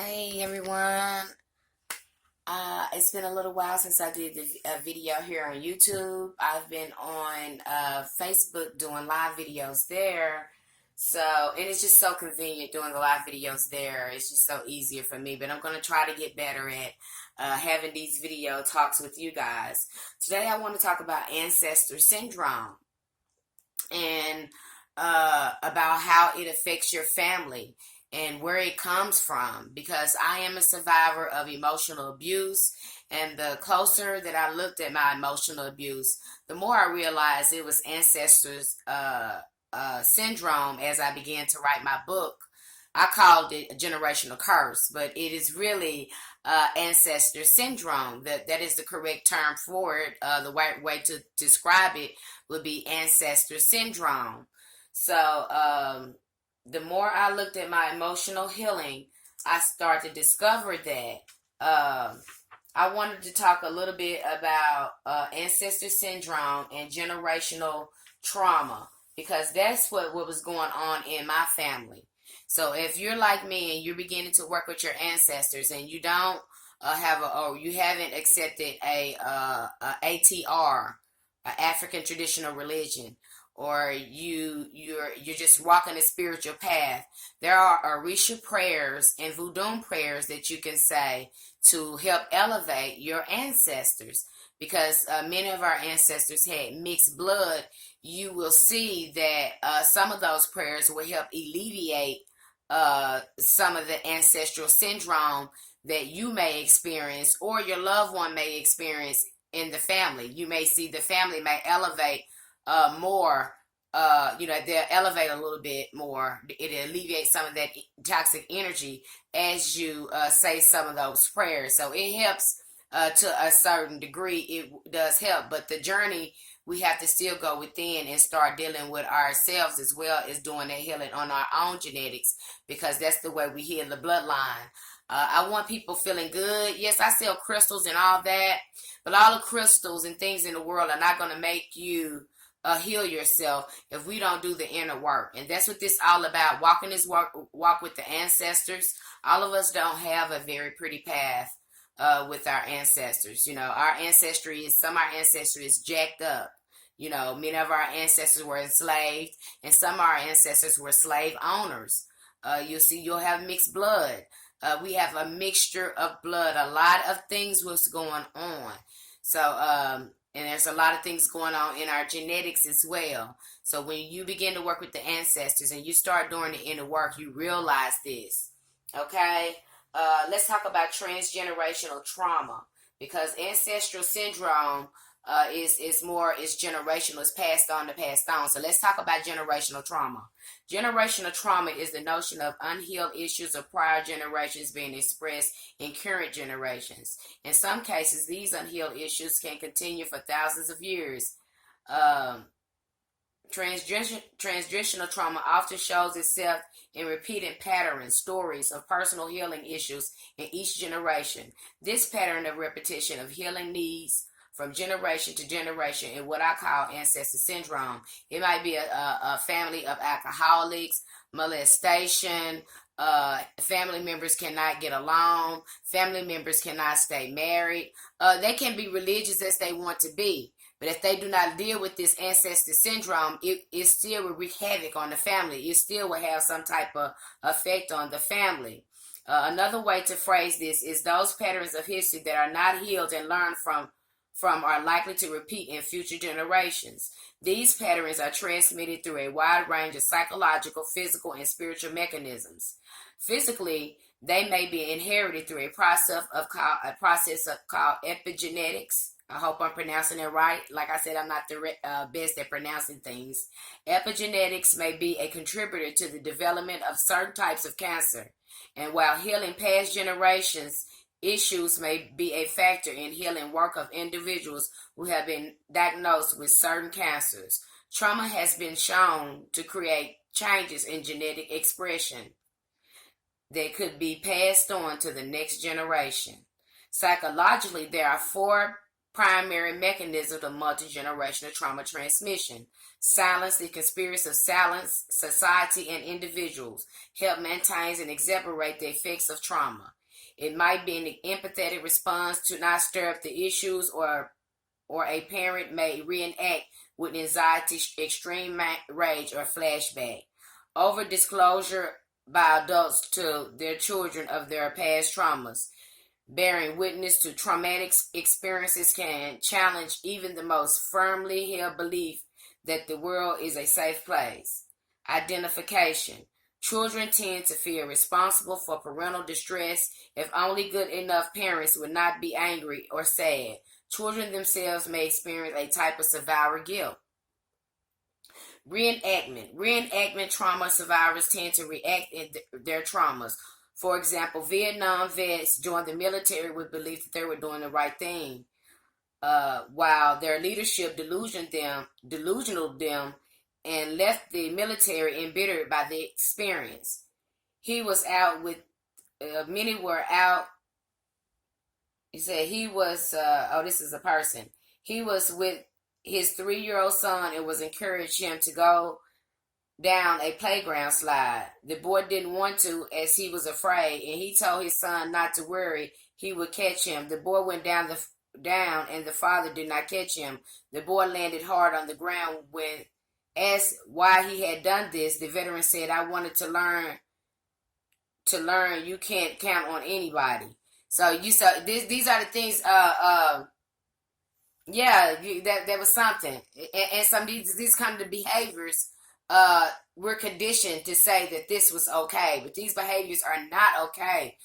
Hey everyone. It's been a little while since I did the video here on YouTube. I've been on Facebook doing live videos there. So, and it's just so convenient doing the live videos there. It's just so easier for me. But I'm going to try to get better at having these video talks with you guys. Today I want to talk about ancestor syndrome and about how it affects your family and where it comes from, because I am a survivor of emotional abuse, and the closer that I looked at my emotional abuse, the more I realized it was ancestors syndrome. As I began to write my book, I called it a generational curse, but it is really ancestor syndrome. That is the correct term for it. The right way to describe it would be ancestor syndrome. So the more I looked at my emotional healing, I started to discover that. I wanted to talk a little bit about ancestor syndrome and generational trauma, because that's what was going on in my family. So if you're like me and you're beginning to work with your ancestors and you don't or you haven't accepted a ATR, African traditional religion, or you're just walking a spiritual path, there are Orisha prayers and voodoo prayers that you can say to help elevate your ancestors. Because many of our ancestors had mixed blood, you will see that some of those prayers will help alleviate some of the ancestral syndrome that you may experience or your loved one may experience in the family. You may see the family may elevate more. They'll elevate a little bit more. It alleviates some of that toxic energy as you say some of those prayers. So it helps to a certain degree. It does help, but the journey, we have to still go within and start dealing with ourselves, as well as doing that healing on our own genetics, because that's the way we heal the bloodline. I want people feeling good. Yes, I sell crystals and all that, but all the crystals and things in the world are not going to make you heal yourself if we don't do the inner work. And that's what this all about. Walking this walk with the ancestors. All of us don't have a very pretty path with our ancestors. Our ancestry is, some of our ancestry is jacked up. Many of our ancestors were enslaved, and some of our ancestors were slave owners. You'll have mixed blood. We have a mixture of blood. A lot of things was going on. So, and there's a lot of things going on in our genetics as well. So when you begin to work with the ancestors and you start doing the inner work, you realize this. Okay? Let's talk about transgenerational trauma, because ancestral syndrome is generational. It's passed on to passed on. So let's talk about generational trauma. Generational trauma is the notion of unhealed issues of prior generations being expressed in current generations. In some cases, these unhealed issues can continue for thousands of years. Um, Transitional trauma often shows itself in repeated patterns, stories of personal healing issues in each generation. This pattern of repetition of healing needs from generation to generation in what I call ancestor syndrome. It might be a family of alcoholics, molestation, family members cannot get along, family members cannot stay married. They can be religious as they want to be. But if they do not deal with this ancestor syndrome, it still will wreak havoc on the family. It still will have some type of effect on the family. Another way to phrase this is those patterns of history that are not healed and learned from are likely to repeat in future generations. These patterns are transmitted through a wide range of psychological, physical, and spiritual mechanisms. Physically, they may be inherited through a process called epigenetics. I hope I'm pronouncing it right. Like I said, I'm not the best at pronouncing things. Epigenetics may be a contributor to the development of certain types of cancer. And while healing past generations, issues may be a factor in healing work of individuals who have been diagnosed with certain cancers. Trauma has been shown to create changes in genetic expression that could be passed on to the next generation. Psychologically, there are four primary mechanisms of multi-generational trauma transmission. Silence, the conspiracy of silence, society and individuals help maintain and exacerbate the effects of trauma. It might be an empathetic response to not stir up the issues, or a parent may reenact with anxiety, extreme rage, or flashback. Over disclosure by adults to their children of their past traumas. Bearing witness to traumatic experiences can challenge even the most firmly held belief that the world is a safe place. Identification. Children tend to feel responsible for parental distress if only good enough parents would not be angry or sad. Children themselves may experience a type of survivor guilt. Reenactment. Reenactment trauma survivors tend to react in their traumas. For example, Vietnam vets joined the military with belief that they were doing the right thing, while their leadership delusional them, and left the military embittered by the experience. He was out with, many were out. He said he was, this is a person. He was with his 3-year-old son and was encouraged him to go down a playground slide. The boy didn't want to as he was afraid, and he told his son not to worry, he would catch him. The boy went down and the father did not catch him. The boy landed hard on the ground. When asked why he had done this, the veteran said, "I wanted to learn you can't count on anybody." So these are the things. That was something, and some of these kind of behaviors. We're conditioned to say that this was okay, but these behaviors are not okay.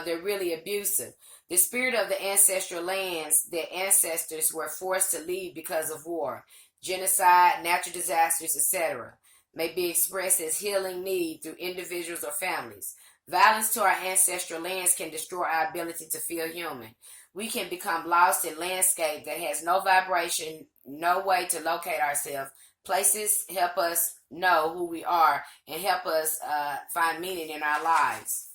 They're really abusive. The spirit of the ancestral lands that ancestors were forced to leave because of war, genocide, natural disasters, etc., may be expressed as healing need through individuals or families. Violence to our ancestral lands can destroy our ability to feel human. We can become lost in landscape that has no vibration, no way to locate ourselves. Places help us know who we are and help us find meaning in our lives.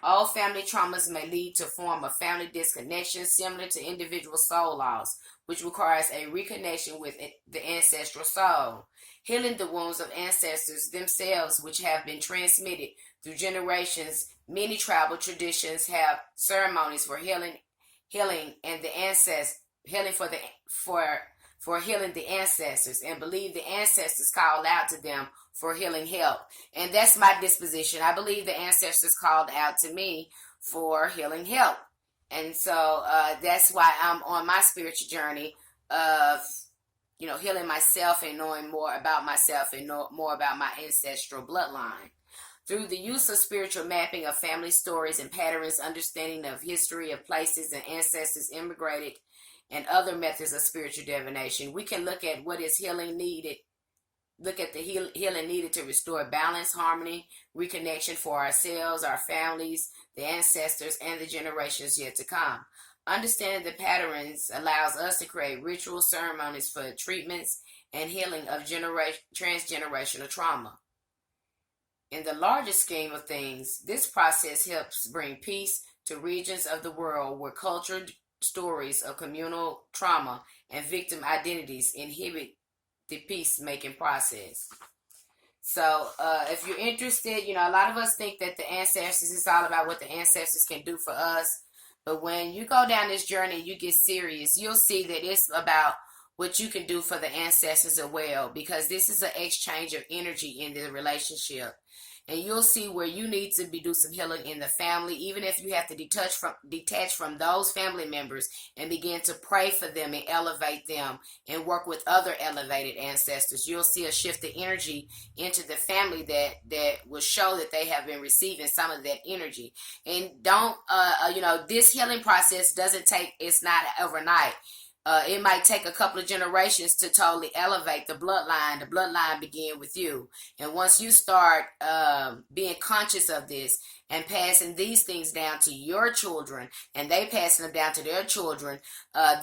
All family traumas may lead to a form of family disconnection similar to individual soul loss, which requires a reconnection with the ancestral soul. Healing the wounds of ancestors themselves, which have been transmitted through generations. Many tribal traditions have ceremonies for healing and the ancestors, healing for healing the ancestors, and believe the ancestors called out to them for healing help. And that's my disposition. I believe the ancestors called out to me for healing help. And so that's why I'm on my spiritual journey of, healing myself and knowing more about myself and know more about my ancestral bloodline. Through the use of spiritual mapping of family stories and patterns, understanding of history of places and ancestors immigrated, and other methods of spiritual divination, we can look at what is healing needed. Look at the healing needed to restore balance, harmony, reconnection for ourselves, our families, the ancestors, and the generations yet to come. Understanding the patterns allows us to create ritual ceremonies for treatments and healing of transgenerational trauma. In the larger scheme of things, this process helps bring peace to regions of the world where cultural stories of communal trauma and victim identities inhibit the peacemaking process. So if you're interested, a lot of us think that the ancestors is all about what the ancestors can do for us. But when you go down this journey and you get serious, you'll see that it's about what you can do for the ancestors as well, because this is an exchange of energy in the relationship. And you'll see where you need to do some healing in the family, even if you have to detach from those family members and begin to pray for them and elevate them and work with other elevated ancestors. You'll see a shift of energy into the family that will show that they have been receiving some of that energy. And don't, this healing process it's not overnight. It might take a couple of generations to totally elevate the bloodline. The bloodline begin with you. And once you start being conscious of this and passing these things down to your children, and they passing them down to their children,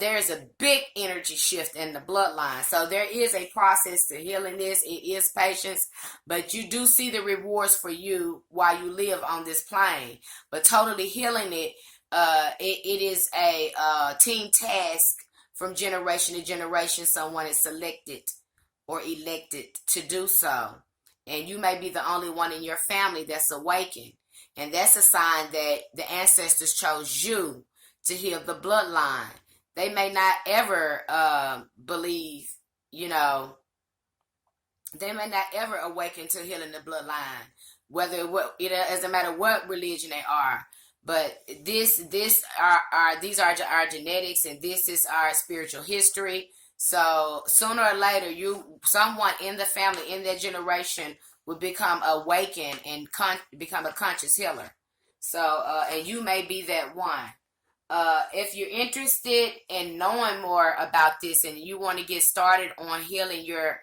there is a big energy shift in the bloodline. So there is a process to healing this. It is patience, but you do see the rewards for you while you live on this plane. But totally healing it, it is a team task from generation to generation, someone is selected or elected to do so. And you may be the only one in your family that's awakened. And that's a sign that the ancestors chose you to heal the bloodline. They may not ever believe, you know, they may not ever awaken to healing the bloodline, whether what it doesn't matter what religion they are. But these are our genetics, and this is our spiritual history. So sooner or later, someone in the family in that generation will become awakened and become a conscious healer. So and you may be that one. If you're interested in knowing more about this and you want to get started on healing your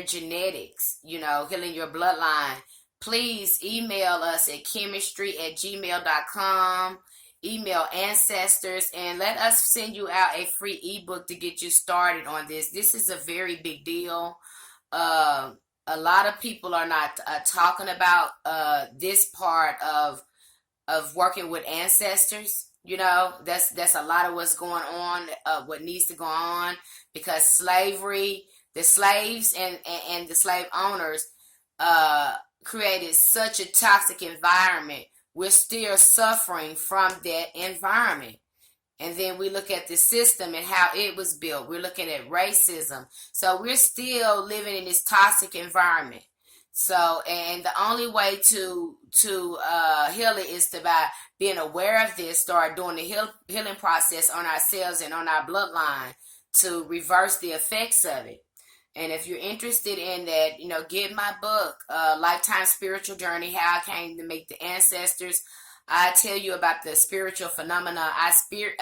genetics, healing your bloodline, please email us at chemistry@gmail.com. Email ancestors and let us send you out a free ebook to get you started on this. This is a very big deal. A lot of people are not talking about this part of working with ancestors. That's a lot of what's going on, what needs to go on, because slavery, the slaves and the slave owners created such a toxic environment. We're still suffering from that environment. And then we look at the system and how it was built. We're looking at racism. So we're still living in this toxic environment. So, and the only way to heal it is by being aware of this, start doing the healing process on ourselves and on our bloodline to reverse the effects of it. And if you're interested in that, get my book, Lifetime Spiritual Journey, How I Came to Meet the Ancestors. I tell you about the spiritual phenomena I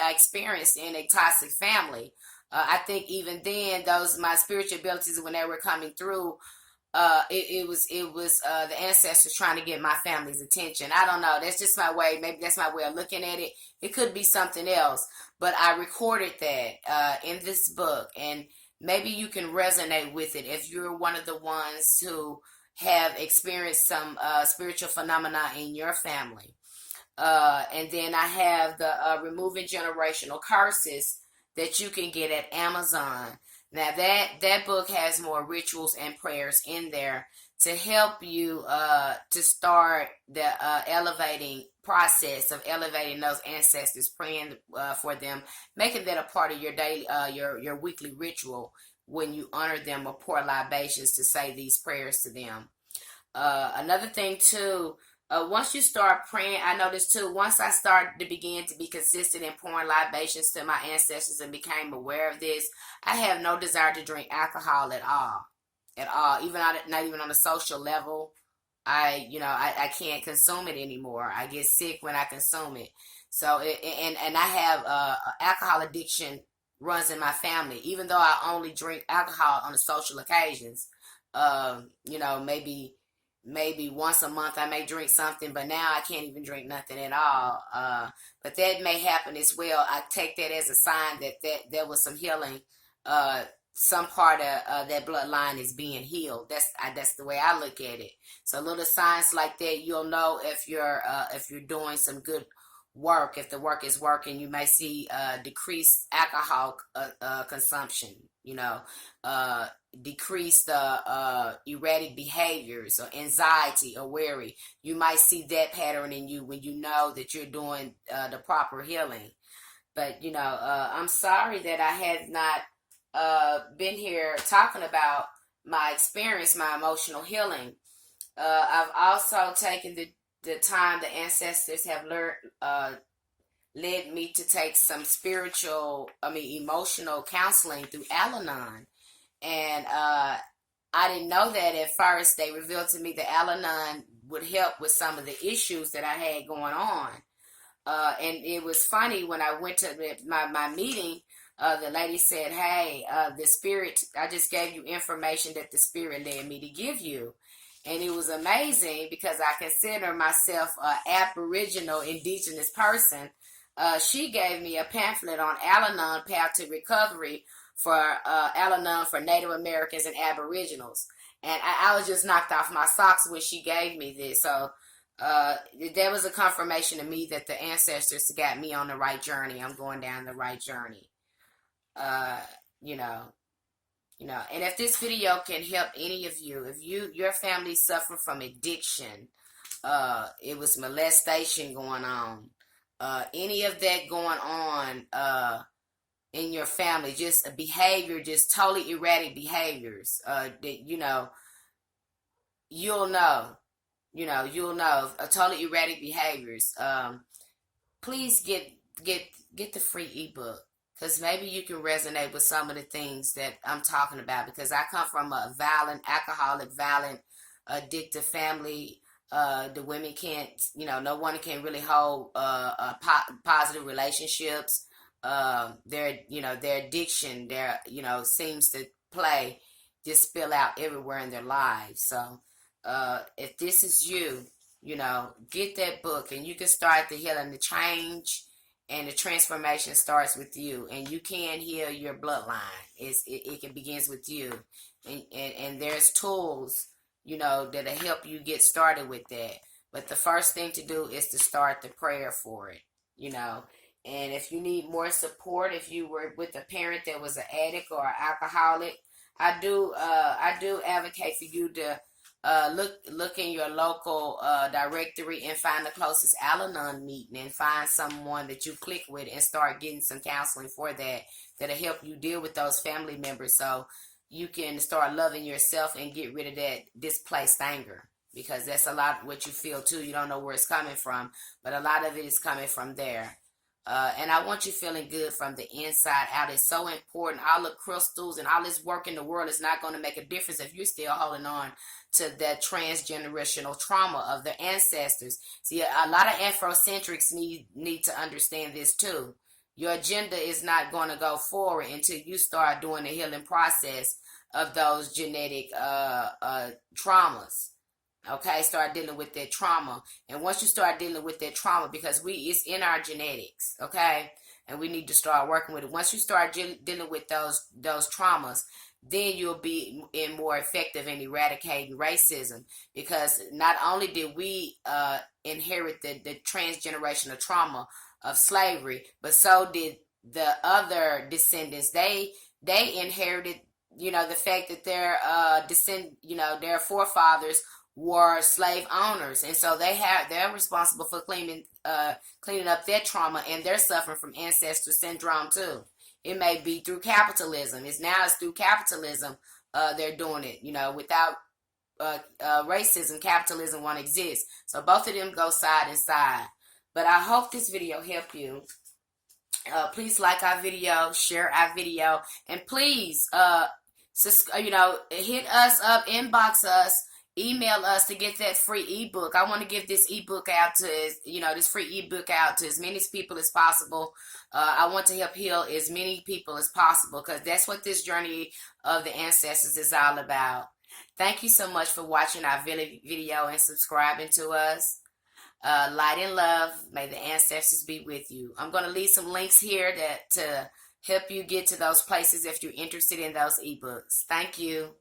experienced in a toxic family. I think even then, my spiritual abilities, when they were coming through, it was the ancestors trying to get my family's attention. I don't know. That's just my way. Maybe that's my way of looking at it. It could be something else, but I recorded that in this book, and maybe you can resonate with it if you're one of the ones who have experienced some spiritual phenomena in your family. And then I have the Removing Generational Curses that you can get at Amazon. Now that book has more rituals and prayers in there to help you to start the elevating process of elevating those ancestors, praying for them, making that a part of your daily your weekly ritual when you honor them or pour libations to say these prayers to them. Another thing too, once you start praying, I noticed too, once I started to begin to be consistent in pouring libations to my ancestors and became aware of this, I have no desire to drink alcohol at all. Even not even on a social level. I can't consume it anymore. I get sick when I consume it. So, and I have alcohol addiction runs in my family, even though I only drink alcohol on the social occasions. Maybe once a month I may drink something, but now I can't even drink nothing at all. But that may happen as well. I take that as a sign that there was some healing. Some part of that bloodline is being healed. That's the way I look at it. So little signs like that, you'll know if you're doing some good work. If the work is working, you may see decreased alcohol consumption. Decrease the erratic behaviors or anxiety or worry. You might see that pattern in you when you know that you're doing the proper healing. But I'm sorry that I had not been here talking about my experience, my emotional healing. I've also taken the time the ancestors have led me to take some emotional counseling through Al-Anon. And I didn't know that at first. They revealed to me that Al-Anon would help with some of the issues that I had going on. And it was funny when I went to my meeting, the lady said, hey, the spirit, I just gave you information that the spirit led me to give you. And it was amazing because I consider myself an Aboriginal indigenous person. She gave me a pamphlet on Al-Anon Path to Recovery for Al-Anon for Native Americans and Aboriginals. And I was just knocked off my socks when she gave me this. So there was a confirmation to me that the ancestors got me on the right journey. I'm going down the right journey. Uh, you know, and if this video can help any of you, if your family suffer from addiction, it was molestation going on, any of that going on, in your family, just a behavior, just totally erratic behaviors, that, you'll know, you'll know, totally erratic behaviors. Please get get the free ebook, because maybe you can resonate with some of the things that I'm talking about, because I come from a violent, alcoholic, violent, addictive family. The women can't, no one can really hold positive relationships. Their addiction, seems to play, just spill out everywhere in their lives. So, if this is you, get that book, and you can start the healing, the change, and the transformation starts with you. And you can heal your bloodline. It can begins with you, and there's tools, that'll help you get started with that. But the first thing to do is to start the prayer for it. you know. And if you need more support, if you were with a parent that was an addict or an alcoholic, I do advocate for you to look in your local directory and find the closest Al-Anon meeting, and find someone that you click with and start getting some counseling for that, that'll help you deal with those family members, so you can start loving yourself and get rid of that displaced anger, because that's a lot what you feel too. You don't know where it's coming from, but a lot of it is coming from there. And I want you feeling good from the inside out. It's so important. All the crystals and all this work in the world is not going to make a difference if you're still holding on to that transgenerational trauma of the ancestors. See, a lot of Afrocentrics need to understand this too. Your agenda is not going to go forward until you start doing the healing process of those genetic traumas. Okay, start dealing with that trauma. And once you start dealing with that trauma, because it's in our genetics, okay, and we need to start working with it. Once you start dealing with those traumas, then you'll be more effective in eradicating racism, because not only did we inherit the transgenerational trauma of slavery, but so did the other descendants. They inherited, the fact that their forefathers were slave owners, and so they're responsible for cleaning up their trauma, and they're suffering from ancestor syndrome too. It may be through capitalism. It's through capitalism. They're doing it. Without racism, capitalism won't exist. So both of them go side and side. But I hope this video helped you. Please like our video, share our video, and please, hit us up, inbox us, email us to get that free ebook. I want to give this ebook out to, this free ebook out to as many people as possible. I want to help heal as many people as possible, because that's what this journey of the ancestors is all about. Thank you so much for watching our video and subscribing to us. Light and love. May the ancestors be with you. I'm going to leave some links here to help you get to those places if you're interested in those ebooks. Thank you.